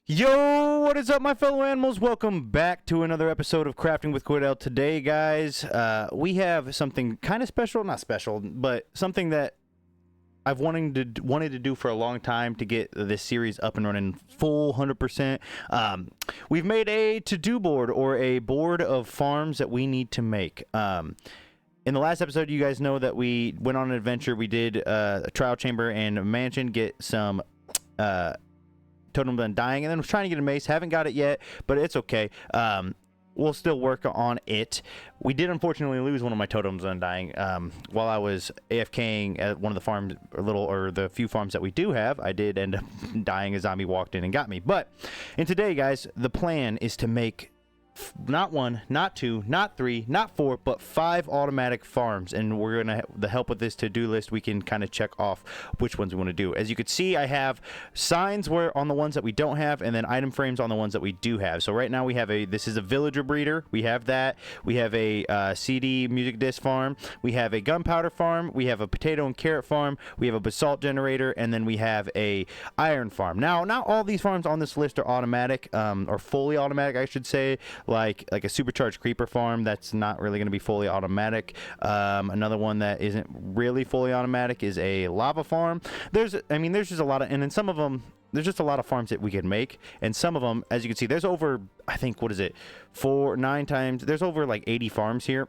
Yo, what is up, my fellow animals? Welcome back to another episode of Crafting with Cordell. Today, guys, we have something kind of special, not special, but something that I've wanted to do for a long time to get this series up and running full 100%. We've made a to-do board, or a board of farms that we need to make. In the last episode, you guys know that we went on an adventure. We did a trial chamber and a mansion, get some totems undying, and then was trying to get a mace. Haven't got it yet, but it's okay. We'll still work on it. We did unfortunately lose one of my totems undying while I was AFKing at one of the farms, or the few farms that we do have. I did end up dying. A zombie walked in and got me. But in today, guys, the plan is to make not one, not two, not three, not four, but 5 automatic farms. And we're gonna, the help with this to-do list, we can kind of check off which ones we want to do. As you can see, I have signs where on the ones that we don't have, and then item frames on the ones that we do have. So right now we have this is a villager breeder. We have that. We have a CD music disc farm. We have a gunpowder farm. We have a potato and carrot farm. We have a basalt generator, and then we have a iron farm. Now, not all these farms on this list are automatic, or fully automatic, I should say. Like a supercharged creeper farm, that's not really going to be fully automatic. Another one that isn't really fully automatic is a lava farm. There's just a lot of, and in some of them, there's just a lot of farms that we can make, and some of them, as you can see, there's over, I think, what is it, 9 times, there's over like 80 farms here.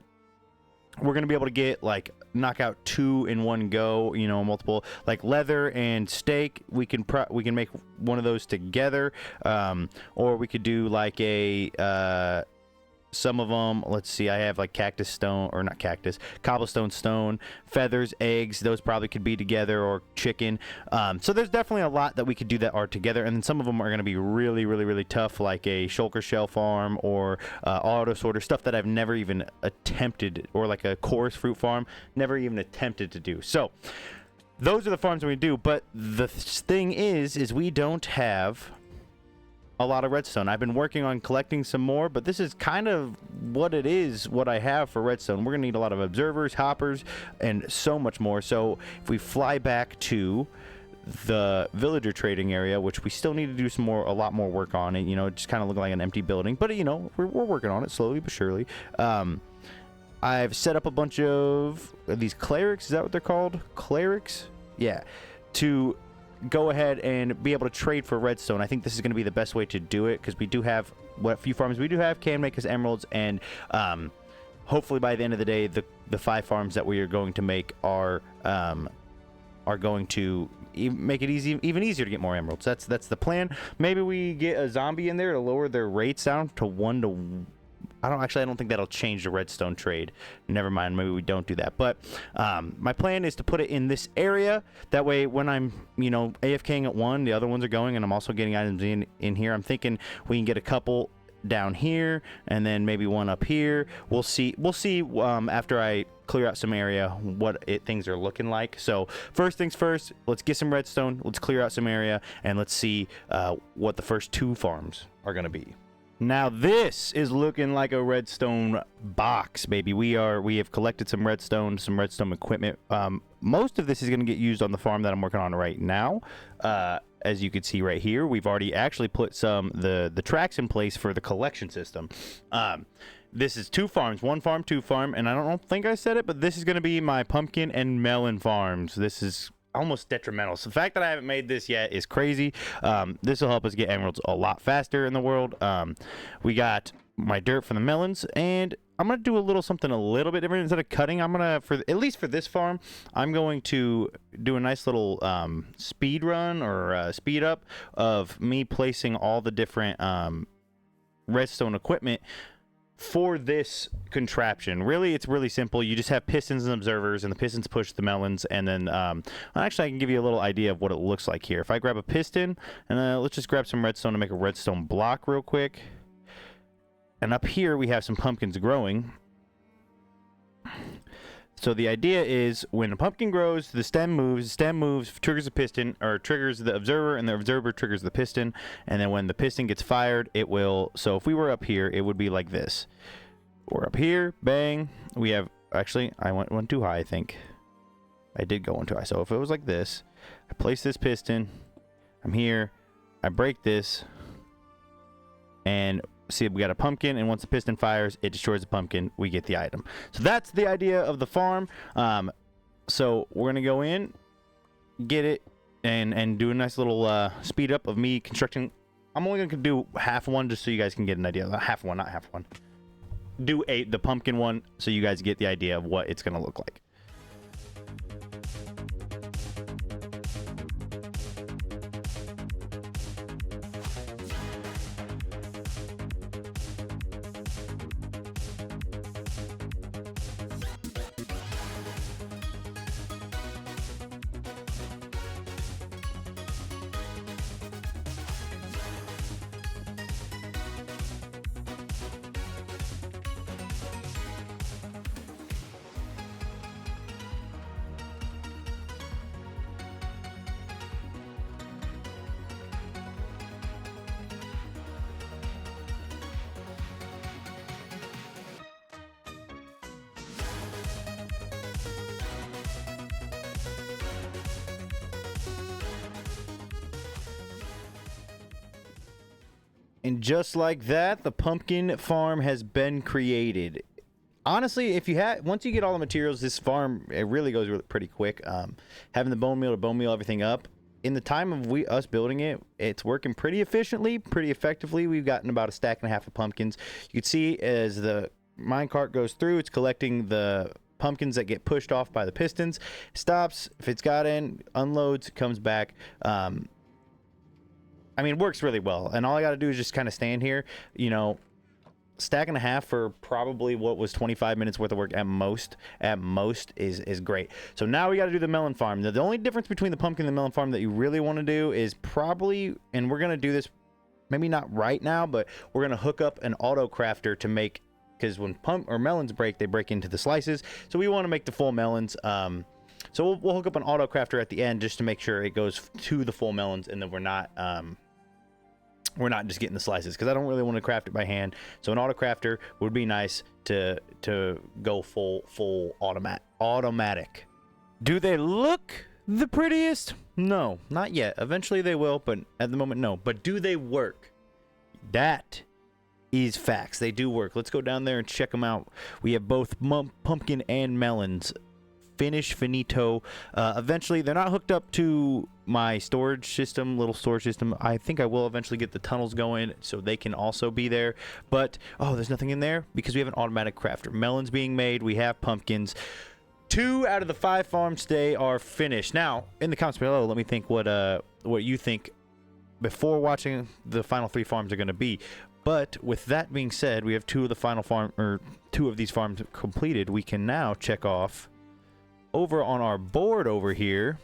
We're going to be able to get, like, knock out 2 in one go, you know, multiple, like leather and steak. We can make one of those together, or we could do like a, some of them, let's see, I have like cactus stone, or not cactus, cobblestone stone, feathers, eggs, those probably could be together, or chicken. So there's definitely a lot that we could do that are together, and then some of them are going to be really, really, really tough, like a shulker shell farm, or auto sorter, stuff that I've never even attempted, or like a chorus fruit farm, never even attempted to do. So those are the farms that we do, but the thing is we don't have a lot of redstone. I've been working on collecting some more, but this is kind of what it is, what I have for redstone. We're gonna need a lot of observers, hoppers, and so much more. So if we fly back to the villager trading area, which we still need to do a lot more work on it, you know, it just kind of look like an empty building, but you know, we're working on it slowly but surely. I've set up a bunch of these clerics, is that what they're called? Clerics? Yeah. To go ahead and be able to trade for redstone. I think this is going to be the best way to do it, because we do have what few farms we do have can make us emeralds, and hopefully by the end of the day, the 5 farms that we are going to make are going to make it even easier to get more emeralds. That's the plan. Maybe we get a zombie in there to lower their rates down to 1 to. I don't think that'll change the redstone trade. Never mind, maybe we don't do that. But my plan is to put it in this area. That way, when I'm, you know, AFKing at one, the other ones are going, and I'm also getting items in here. I'm thinking we can get a couple down here, and then maybe one up here. We'll see after I clear out some area what things are looking like. So first things first, let's get some redstone. Let's clear out some area, and let's see what the first 2 farms are going to be. Now this is looking like a redstone box, baby. We have collected some redstone equipment. Most of this is going to get used on the farm that I'm working on right now. As you can see right here, we've already actually put the tracks in place for the collection system. This is 2 farms, 1 farm, 2 farm, and I don't think I said it, but this is going to be my pumpkin and melon farms. This is almost detrimental. So the fact that I haven't made this yet is crazy. This will help us get emeralds a lot faster in the world. We got my dirt for the melons, and I'm gonna do something a little bit different. Instead of cutting, I'm gonna, at least for this farm, I'm going to do a nice little speed run, or speed up of me placing all the different redstone equipment for this contraption. Really, it's really simple. You just have pistons and observers, and the pistons push the melons, and then actually I can give you a little idea of what it looks like here. If I grab a piston, and let's just grab some redstone to make a redstone block real quick, and up here we have some pumpkins growing. So the idea is, when a pumpkin grows, the stem moves, triggers the piston, or triggers the observer, and the observer triggers the piston, and then when the piston gets fired, it will, so if we were up here, it would be like this. We're up here, bang, we have, actually, I went too high, I think. I did go one too high. So if it was like this, I place this piston, I'm here, I break this, and see, we got a pumpkin, and once the piston fires, it destroys the pumpkin. We get the item. So that's the idea of the farm. So we're going to go in, get it, and do a nice little speed up of me constructing. I'm only going to do half one just so you guys can get an idea. Half one, not half one. Do the pumpkin one so you guys get the idea of what it's going to look like. And just like that, the pumpkin farm has been created. Honestly, if you once you get all the materials, this farm, it really goes pretty quick. Having the bone meal to bone meal everything up, in the time of us building it, it's working pretty efficiently, pretty effectively. We've gotten about a stack and a half of pumpkins. You can see as the minecart goes through, it's collecting the pumpkins that get pushed off by the pistons. Stops, if it's got in, unloads, comes back. I mean, it works really well, and all I got to do is just kind of stand here, you know, stack and a half for probably what was 25 minutes worth of work at most is great. So now we got to do the melon farm. The only difference between the pumpkin and the melon farm that you really want to do is probably, and we're going to do this maybe not right now, but we're going to hook up an auto crafter to make, because when melons break, they break into the slices. So we want to make the full melons. So we'll hook up an auto crafter at the end just to make sure it goes to the full melons, and then we're not just getting the slices, because I don't really want to craft it by hand. So an auto crafter would be nice to go full automatic. Do they look the prettiest? No, not yet. Eventually they will, but at the moment, no. But do they work? That is facts. They do work. Let's go down there and check them out. We have both pumpkin and melons. Finito. Eventually, they're not hooked up to my storage system, little storage system. I think I will eventually get the tunnels going so they can also be there. But, oh, there's nothing in there because we have an automatic crafter. Melons being made. We have pumpkins. 2 out of the 5 farms today are finished. Now, in the comments below, let me think what you think before watching the final 3 farms are going to be. But with that being said, we have 2 of these farms completed. We can now check off over on our board over here.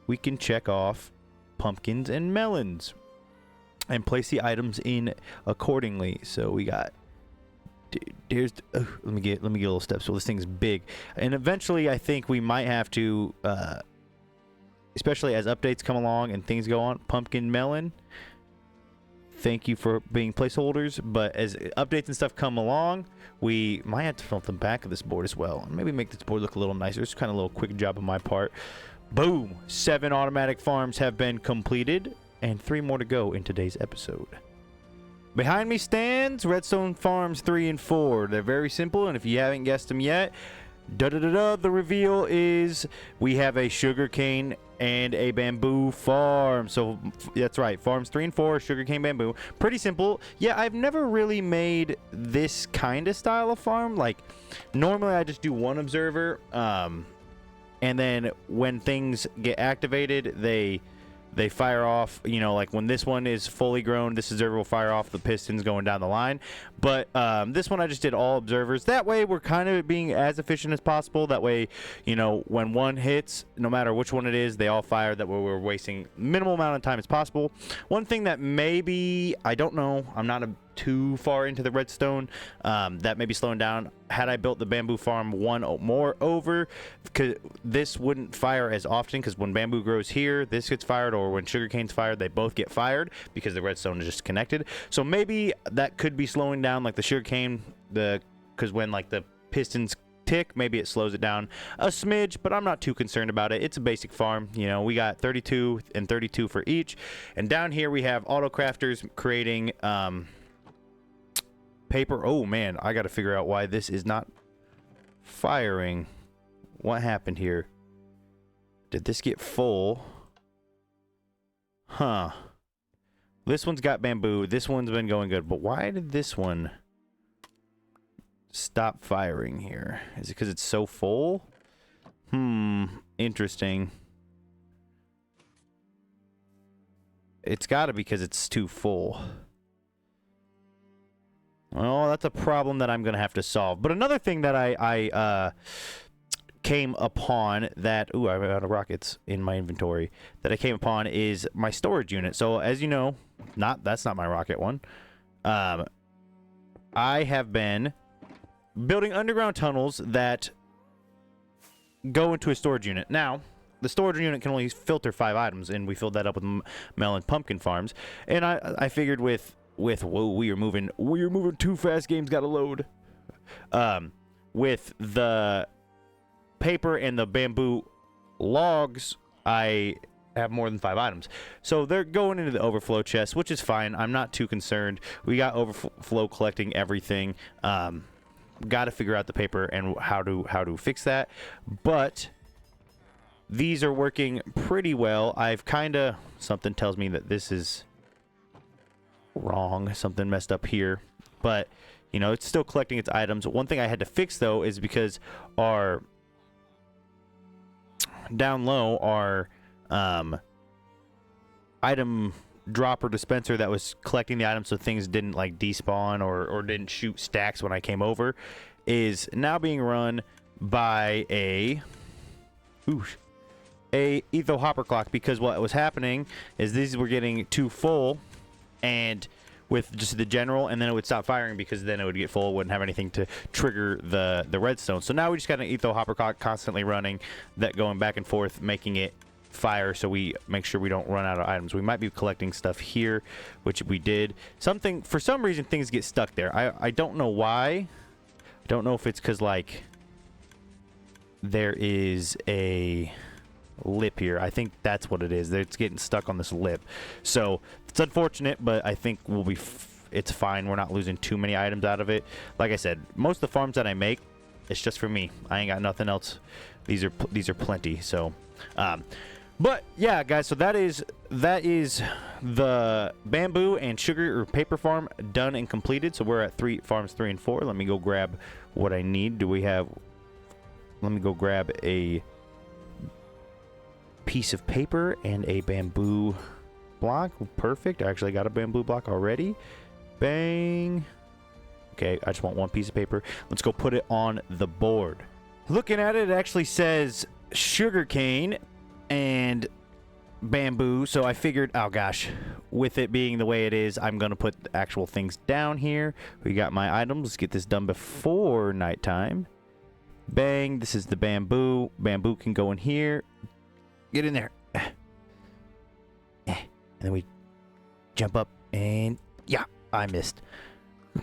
We can check off pumpkins and melons and place the items in accordingly. So we got, here's, let me get a little step. So this thing's big, and eventually I think we might have to, especially as updates come along and things go on, pumpkin, melon, thank you for being placeholders. But as updates and stuff come along, we might have to fill the back of this board as well, and maybe make this board look a little nicer. It's kind of a little quick job on my part. Boom! 7 automatic farms have been completed, and 3 more to go in today's episode. Behind me stands Redstone Farms 3 and 4. They're very simple, and if you haven't guessed them yet, the reveal is we have a sugarcane and a bamboo farm. So that's right, farms 3 and 4, sugarcane, bamboo. Pretty simple. Yeah, I've never really made this kind of style of farm. Like, normally I just do 1 observer, and then when things get activated, they fire off, you know, like when this one is fully grown, this observer will fire off the pistons going down the line. But this one I just did all observers. That way we're kind of being as efficient as possible. That way, you know, when one hits, no matter which one it is, they all fire. That way we're wasting minimal amount of time as possible. One thing that maybe, I don't know, I'm not too far into the redstone, that may be slowing down. Had I built the bamboo farm 1 more over, because this wouldn't fire as often, because when bamboo grows here, this gets fired, or when sugarcane's fired, they both get fired because the redstone is just connected. So maybe that could be slowing down, like the sugarcane, because when like the pistons tick, maybe it slows it down a smidge, but I'm not too concerned about it. It's a basic farm. You know, we got 32 and 32 for each, and down here we have auto crafters creating paper. Oh, man. I got to figure out why this is not firing. What happened here? Did this get full? Huh. This one's got bamboo. This one's been going good. But why did this one stop firing here? Is it because it's so full? Interesting. It's got to be because it's too full. Well, that's a problem that I'm going to have to solve. But another thing that I came upon that... Ooh, I've got rockets in my inventory. That I came upon is my storage unit. So, as you know, that's not my rocket one. I have been building underground tunnels that go into a storage unit. Now, the storage unit can only filter 5 items, and we filled that up with melon pumpkin farms. And I figured with whoa, we are moving too fast. Game's got to load. With the paper and the bamboo logs, I have more than 5 items. So they're going into the overflow chest, which is fine. I'm not too concerned. We got overflow collecting everything. Got to figure out the paper and how to fix that. But these are working pretty well. I've kind of... Something tells me that this is wrong. Something messed up here. But, you know, it's still collecting its items. One thing I had to fix, though, is because our... Down low, our item dropper dispenser that was collecting the items so things didn't, like, despawn or didn't shoot stacks when I came over is now being run by a etho hopper clock, because what was happening is these were getting too full and with just the general, and then it would stop firing because then it would get full, wouldn't have anything to trigger the redstone. So now we just got an etho hopper clock constantly running, that going back and forth, making it fire so we make sure we don't run out of items. We might be collecting stuff here, which we did. For some reason things get stuck there. I don't know why. I don't know if it's because, like, there is a lip here. I think that's what it is. It's getting stuck on this lip. So it's unfortunate, but I think we'll be it's fine. We're not losing too many items out of it. Like I said, most of the farms that I make, it's just for me. I ain't got nothing else. These are plenty. So but yeah, guys, so that is the bamboo and sugar or paper farm done and completed. So we're at farms 3 and 4. Let me go grab what I need. Let me go grab a piece of paper and a bamboo block. Perfect. I actually got a bamboo block already. Bang. Okay, I just want one piece of paper. Let's go put it on the board. Looking at it, it actually says sugarcane and bamboo, so I figured, oh gosh, with it being the way it is, I'm gonna put the actual things down here. We got my items. Let's get this done before nighttime. Bang. This is the bamboo. Bamboo can go in here. Get in there. And then we jump up and yeah, I missed.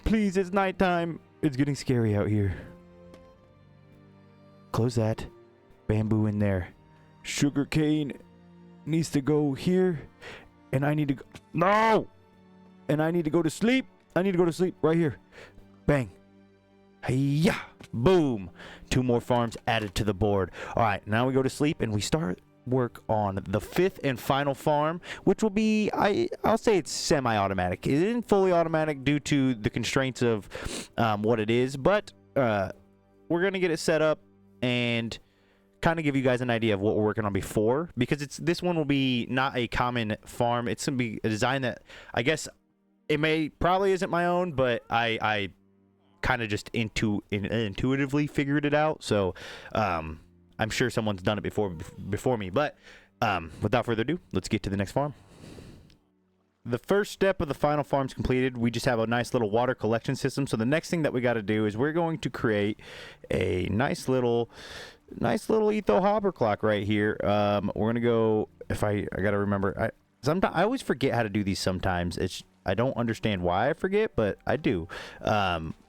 Please, it's nighttime. It's getting scary out here. Close that. Bamboo in there. Sugarcane needs to go here. And I need to go. No! And I need to go to sleep. I need to go to sleep right here. Bang. Hiya! Boom. 2 more farms added to the board. All right, now we go to sleep and we start work on the 5th and final farm, which will be, I'll say it's semi-automatic. It isn't fully automatic due to the constraints of what it is, but we're gonna get it set up and kind of give you guys an idea of what we're working on before, because this one will be not a common farm. It's gonna be a design that I guess it probably isn't my own, but I kind of just intuitively figured it out. So I'm sure someone's done it before me, but without further ado, let's get to the next farm. The first step of the final farm's completed. We just have a nice little water collection system. So the next thing that we got to do is we're going to create a nice little etho hopper clock right here. We're gonna go. If I gotta remember. I always forget how to do these. Sometimes I don't understand why I forget, but I do.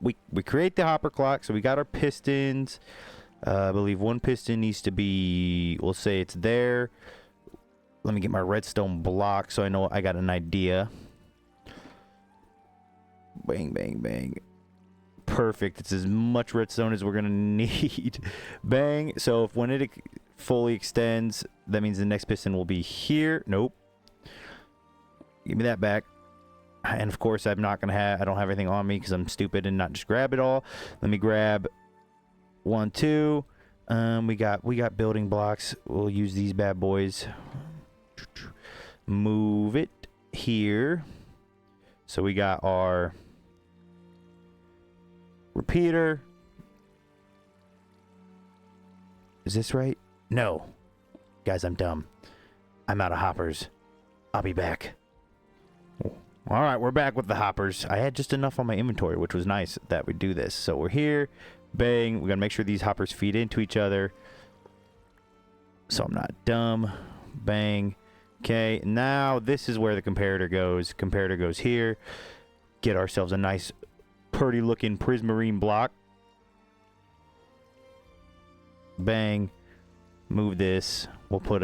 We create the hopper clock. So we got our pistons. I believe one piston needs to be, we'll say it's there. Let me get my redstone block so I know I got an idea. Bang, bang, bang. Perfect. It's as much redstone as we're going to need. Bang. So if when it fully extends, that means the next piston will be here. Nope. Give me that back. And of course, I'm not going to have, I don't have anything on me because I'm stupid and not just grab it all. Let me grab 1, 2. We got building blocks. We'll use these bad boys. Move it here. So we got our repeater. Is this right? No. Guys, I'm dumb. I'm out of hoppers. I'll be back. All right, we're back with the hoppers. I had just enough on my inventory, which was nice that we do this. So we're here. Bang. We got to make sure these hoppers feed into each other. So I'm not dumb. Bang. Okay, now this is where the comparator goes. Comparator goes here. Get ourselves a nice, pretty looking prismarine block. Bang. Move this. We'll put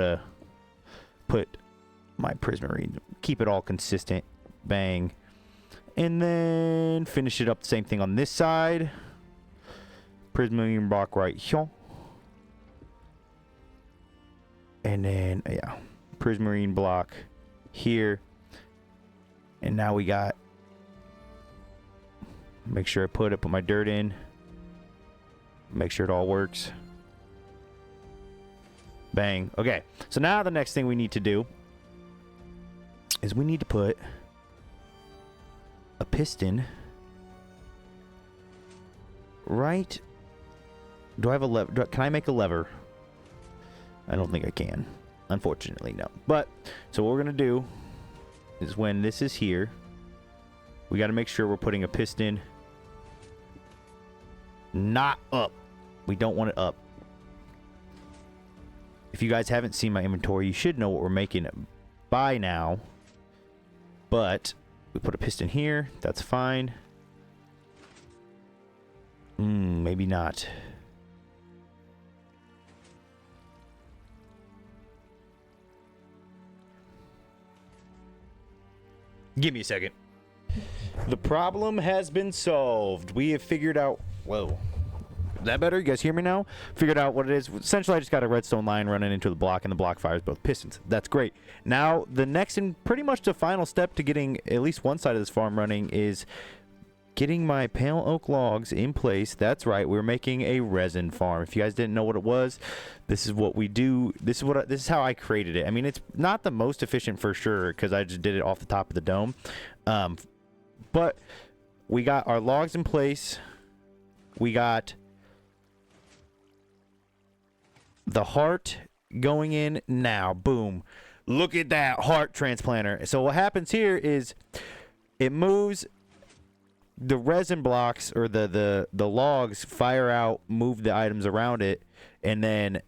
my prismarine. Keep it all consistent. Bang. And then finish it up the same thing on this side. Prismarine block right here. And then, yeah, prismarine block here. And now we got, make sure I put my dirt in. Make sure it all works. Bang. Okay, so now the next thing we need to do is we need to put a piston right. Do I have a lever? Can I make a lever? I don't think I can. Unfortunately, no. But, so what we're going to do is when this is here, we got to make sure we're putting a piston not up. We don't want it up. If you guys haven't seen my inventory, you should know what we're making by now. But we put a piston here. That's fine. Maybe not. Give me a second. The problem has been solved. We have figured out... Whoa. Is that better? You guys hear me now? Figured out what it is. Essentially, I just got a redstone line running into the block, and the block fires both pistons. That's great. Now, the next and pretty much the final step to getting at least one side of this farm running is getting my pale oak logs in place. That's right. We're making a resin farm. If you guys didn't know what it was, this is what we do. This is how I created it. I mean, it's not the most efficient for sure because I just did it off the top of the dome. But we got our logs in place. We got the heart going in now. Boom. Look at that heart transplanter. So what happens here is it moves the resin blocks, or the logs fire out, move the items around it, and then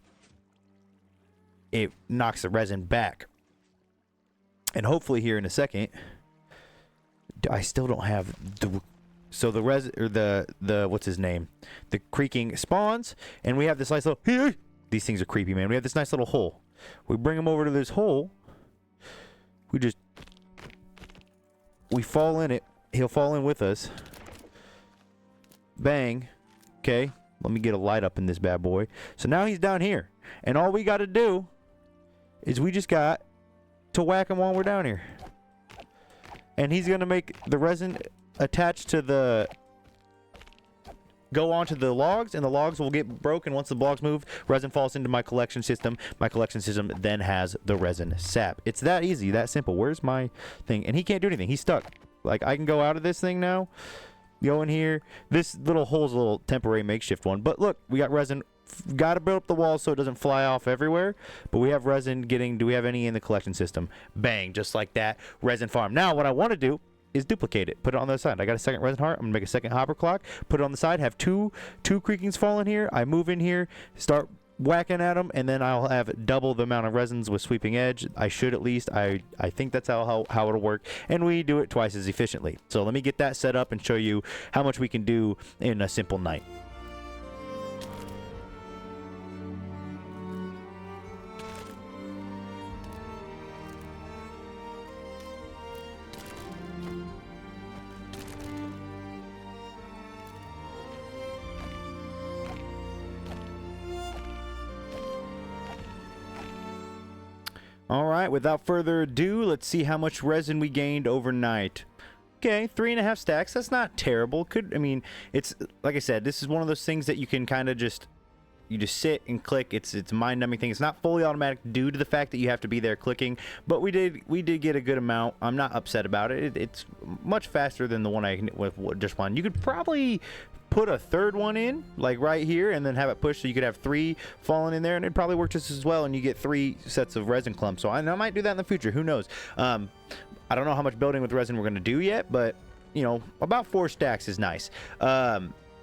it knocks the resin back. And hopefully here in a second, I still don't have the... So the resin, or the what's his name? The creaking spawns, and we have this nice little... These things are creepy, man. We have this nice little hole. We bring him over to this hole. We fall in it. He'll fall in with us. Bang. Okay. Let me get a light up in this bad boy. So now he's down here. And all we got to do is we just got to whack him while we're down here. And he's going to make the resin attached to the... go onto the logs, and the logs will get broken once the logs move. Resin falls into my collection system. My collection system then has the resin sap. It's that easy, that simple. Where's my thing? And he can't do anything. He's stuck. Like, I can go out of this thing now. Go in here. This little hole's a little temporary makeshift one. But look, we got resin. Got to build up the walls so it doesn't fly off everywhere. But we have resin getting... Do we have any in the collection system? Bang, just like that. Resin farm. Now, what I want to do is duplicate it. Put it on the other side. I got a second resin heart. I'm going to make a second hopper clock. Put it on the side. Have two creakings fall in here. I move in here. Start whacking at them. And then I'll have double the amount of resins with sweeping edge. I should at least. I think that's how it'll work. And we do it twice as efficiently. So let me get that set up and show you how much we can do in a simple night. All right, without further ado, let's see how much resin we gained overnight. Okay, 3.5 stacks. That's not terrible. I mean, it's like I said, this is one of those things that you can kind of just sit and click. It's a mind-numbing thing. It's not fully automatic due to the fact that you have to be there clicking, but we did get a good amount. I'm not upset about it. It's much faster than the one I with just one. You could probably put a third one in, like right here, and then have it pushed so you could have 3 falling in there, and it'd probably work just as well, and you get 3 sets of resin clumps. So I might do that in the future. Who knows? I don't know how much building with resin we're going to do yet, but you know, about 4 stacks is nice.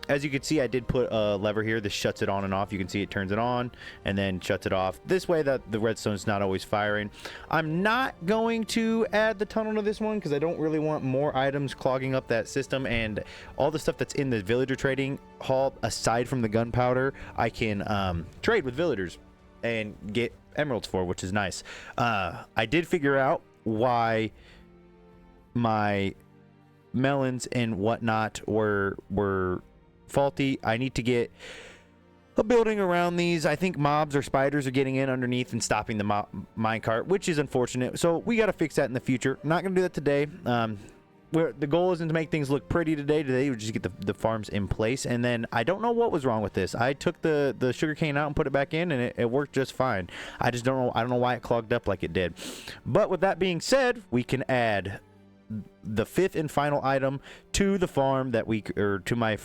As you can see, I did put a lever here. This shuts it on and off. You can see it turns it on and then shuts it off. This way that the redstone's not always firing. I'm not going to add the tunnel to this one because I don't really want more items clogging up that system, and all the stuff that's in the villager trading hall, aside from the gunpowder, I can trade with villagers and get emeralds for, which is nice. I did figure out why my melons and whatnot were faulty. I need to get a building around these. I think mobs or spiders are getting in underneath and stopping the minecart, which is unfortunate. So we got to fix that in the future. Not going to do that today. The goal isn't to make things look pretty today. Today we just get the farms in place. And then I don't know what was wrong with this. I took the sugarcane out and put it back in, and it worked just fine. I just don't know. I don't know why it clogged up like it did. But with that being said, we can add the 5th and final item to the farm to my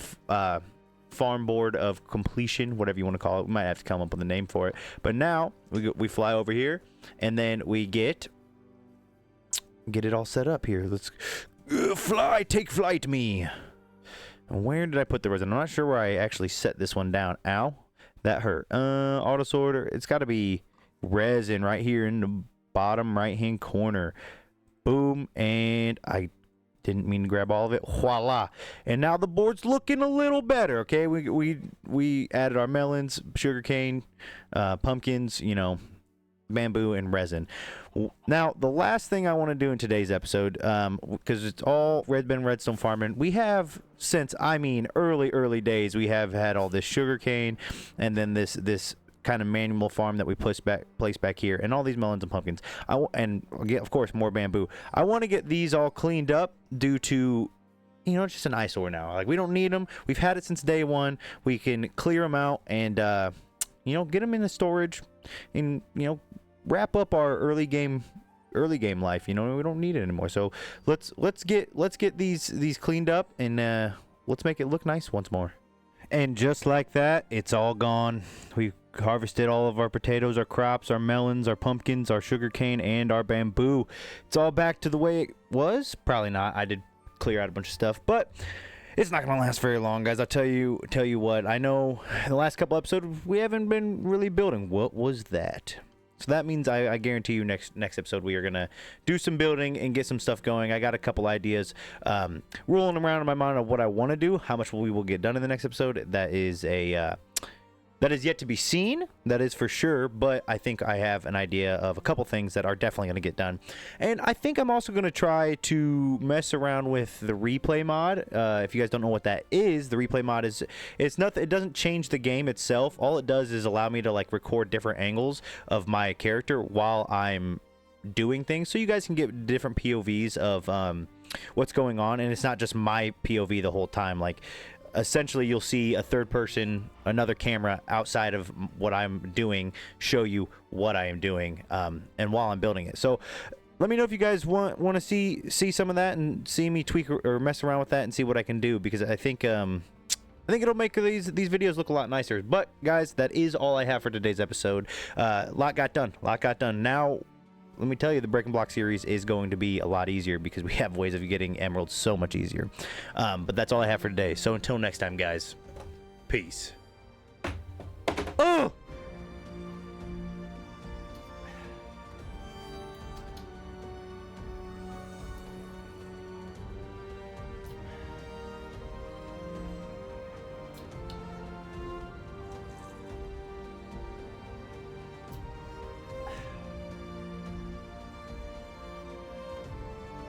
farm board of completion, whatever you want to call it. We might have to come up with a name for it. But now we fly over here, and then we get it all set up here. Let's take flight me. And where did I put the resin? I'm not sure where I actually set this one down. Ow, that hurt. Auto sorter. It's got to be resin right here in the bottom right hand corner. Boom, and I didn't mean to grab all of it. Voila. And now the board's looking a little better. Okay, we added our melons, sugarcane, pumpkins, you know, bamboo, and resin. Now the last thing I want to do in today's episode, because it's all redstone farming, we have, since early days, we have had all this sugarcane, and then this kind of manual farm that we place back here, and all these melons and pumpkins. And get, of course, more bamboo. I want to get these all cleaned up due to, you know, it's just an eyesore now. Like, we don't need them. We've had it since day one. We can clear them out and you know, get them in the storage, and you know, wrap up our early game life. You know, we don't need it anymore. So let's get these cleaned up, and let's make it look nice once more. And just like that, it's all gone. We harvested all of our potatoes, our crops, our melons, our pumpkins, our sugarcane, and our bamboo. It's all back to the way it was. Probably not. I did clear out a bunch of stuff, but it's not gonna last very long, guys. I'll tell you what. I know in the last couple episodes we haven't been really building. What was that? So that means I guarantee you next episode we are going to do some building and get some stuff going. I got a couple ideas rolling around in my mind of what I want to do. How much we will get done in the next episode, that is yet to be seen. That is for sure. But I think I have an idea of a couple things that are definitely going to get done. And I think I'm also going to try to mess around with the replay mod. If you guys don't know what that is, the replay mod it's nothing. It doesn't change the game itself. All it does is allow me to like record different angles of my character while I'm doing things, so you guys can get different POVs of what's going on, and it's not just my POV the whole time. Like, essentially you'll see a third person, another camera outside of what I'm doing, show you what I am doing, and while I'm building it. So let me know if you guys want to see some of that and see me tweak or mess around with that and see what I can do, because I think it'll make these videos look a lot nicer. But guys, that is all I have for today's episode. A lot got done. Now let me tell you, the Breaking Block series is going to be a lot easier because we have ways of getting emeralds so much easier. But that's all I have for today. So until next time, guys, peace. Oh!